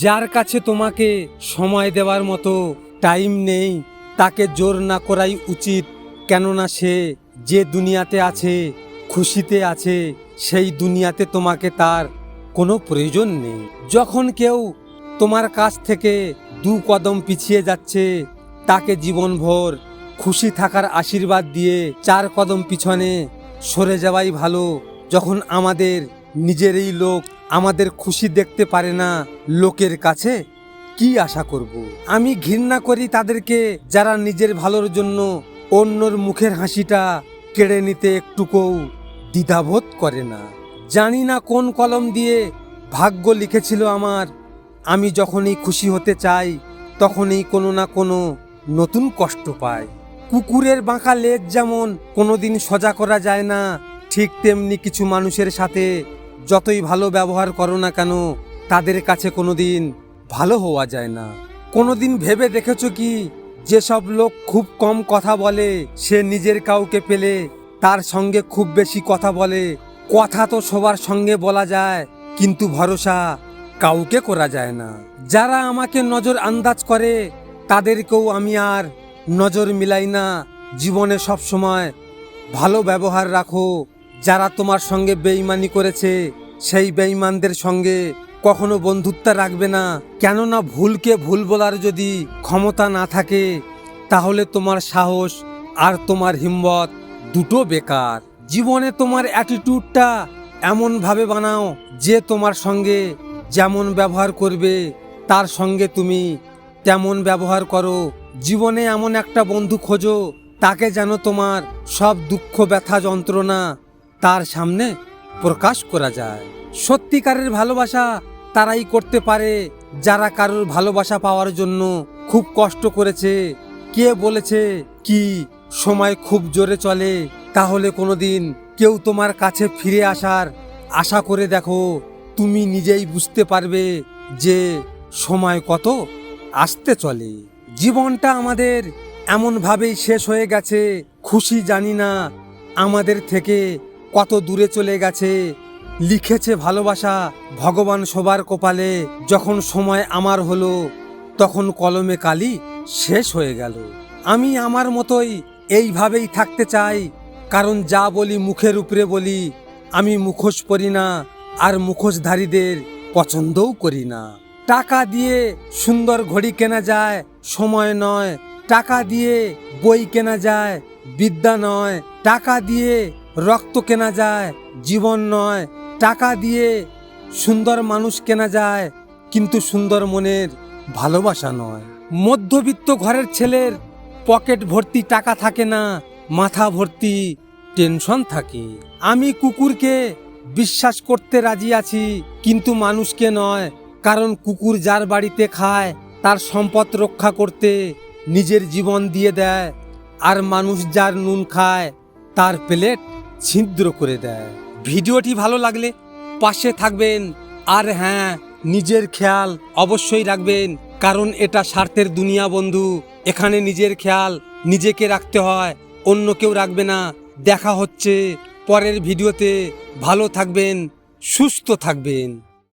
যার কাছে তোমাকে সময় দেওয়ার মতো টাইম নেই তাকে জোর না করাই উচিত, কেননা সে যে দুনিয়াতে আছে, খুশিতে আছে, সেই দুনিয়াতে তোমাকে তার কোনো প্রয়োজন নেই। যখন কেউ তোমার কাছ থেকে 2 কদম পিছিয়ে যাচ্ছে তাকে জীবনভর খুশি থাকার আশীর্বাদ দিয়ে 4 কদম পিছনে সরে যাওয়াই ভালো। যখন আমাদের নিজেরই লোক আমাদের খুশি দেখতে পারে না, লোকের কাছে কি আশা করব? আমি ঘৃণা করি তাদেরকে যারা নিজের ভালোর জন্য অন্যর মুখের হাসিটা কেড়ে নিতে একটুকুও দ্বিধাবোধ করে না। জানি না কোন কলম দিয়ে ভাগ্য লিখেছিল আমার, আমি যখনই খুশি হতে চাই তখনই কোনো না কোনো নতুন কষ্ট পাই। কুকুরের বাঁকা লেজ যেমন কোনোদিন সোজা করা যায় না, ঠিক তেমনি কিছু মানুষের সাথে যতই ভালো ব্যবহার করো না কেন তাদের কাছে কোনোদিন ভালো হওয়া যায় না। কোনোদিন ভেবে দেখেছো কি, যেসব লোক খুব কম কথা বলে সে নিজের কাউকে পেলে তার সঙ্গে খুব বেশি কথা বলে? কথা তো সবার সঙ্গে বলা যায়, কিন্তু ভরসা কাউকে করা যায় না। যারা আমাকে নজর আন্দাজ করে তাদেরকেও আমি আর নজর মিলাই না। জীবনে সব সময় ভালো ব্যবহার রাখো। যারা তোমার সঙ্গে বেঈমানি করেছে সেই বেঈমানদের সঙ্গে কখনো বন্ধুত্ব রাখবে না, কেননা ভুলকে ভুল বলার যদি ক্ষমতা না থাকে তাহলে তোমার সাহস আর তোমার হিম্মত দুটো বেকার। জীবনে তোমার অ্যাটিটিউডটা এমনভাবে বানাও যে তোমার সঙ্গে যেমন ব্যবহার করবে তার সঙ্গে তুমি তেমন ব্যবহার করো। জীবনে এমন একটা বন্ধু খোঁজো তাকে যেন তোমার সব দুঃখ ব্যথা যন্ত্রণা তার সামনে প্রকাশ করা যায়। সত্যিকারের ভালোবাসা তারাই করতে পারে যারা কারোর ভালোবাসা পাওয়ার জন্য খুব কষ্ট করেছে। কে বলেছে কি সময় খুব জোরে চলে? তাহলে কোনোদিন কেউ তোমার কাছে ফিরে আসার আশা করে দেখো, তুমি নিজেই বুঝতে পারবে যে সময় কত আস্তে চলে। জীবনটা আমাদের এমনভাবেই শেষ হয়ে গেছে, খুশি জানি না আমাদের থেকে কত দূরে চলে গেছে। লিখেছে ভালোবাসা ভগবান সবার কপালে, যখন সময় আমার হলো তখন কলমে কালি শেষ হয়ে গেল। আমি আমার মতোই এইভাবেই থাকতে চাই, কারণ যা বলি মুখের উপরে বলি। আমি মুখোশ পরি না আর মুখোশধারীদের পছন্দও করি না। টাকা দিয়ে সুন্দর ঘড়ি কেনা যায়, সময় নয়। টাকা দিয়ে বই কেনা যায়, বিদ্যা নয়। টাকা দিয়ে রক্ত কেনা যায়, জীবন নয়। টাকা দিয়ে সুন্দর মানুষ কেনা যায়, কিন্তু সুন্দর মনের ভালোবাসা নয়। মধ্যবিত্ত ঘরের ছেলের পকেট ভর্তি টাকা থাকে না, মাথা ভর্তি টেনশন থাকে। আমি কুকুরকে বিশ্বাস করতে রাজি আছি, কিন্তু মানুষকে নয়, কারণ কুকুর যার বাড়িতে খায় তার সম্পদ রক্ষা করতে নিজের জীবন দিয়ে দেয়, আর মানুষ যার নুন খায় তার প্লেট ছিদ্র করে দেয়। ভিডিওটি ভালো লাগলে পাশে থাকবেন, আর হ্যাঁ, নিজের খেয়াল অবশ্যই রাখবেন, কারণ এটা স্বার্থের দুনিয়া বন্ধু। এখানে নিজের খেয়াল নিজেকে রাখতে হয়, অন্য কেউ রাখবে না। দেখা হচ্ছে পরের ভিডিওতে। ভালো থাকবেন, সুস্থ থাকবেন।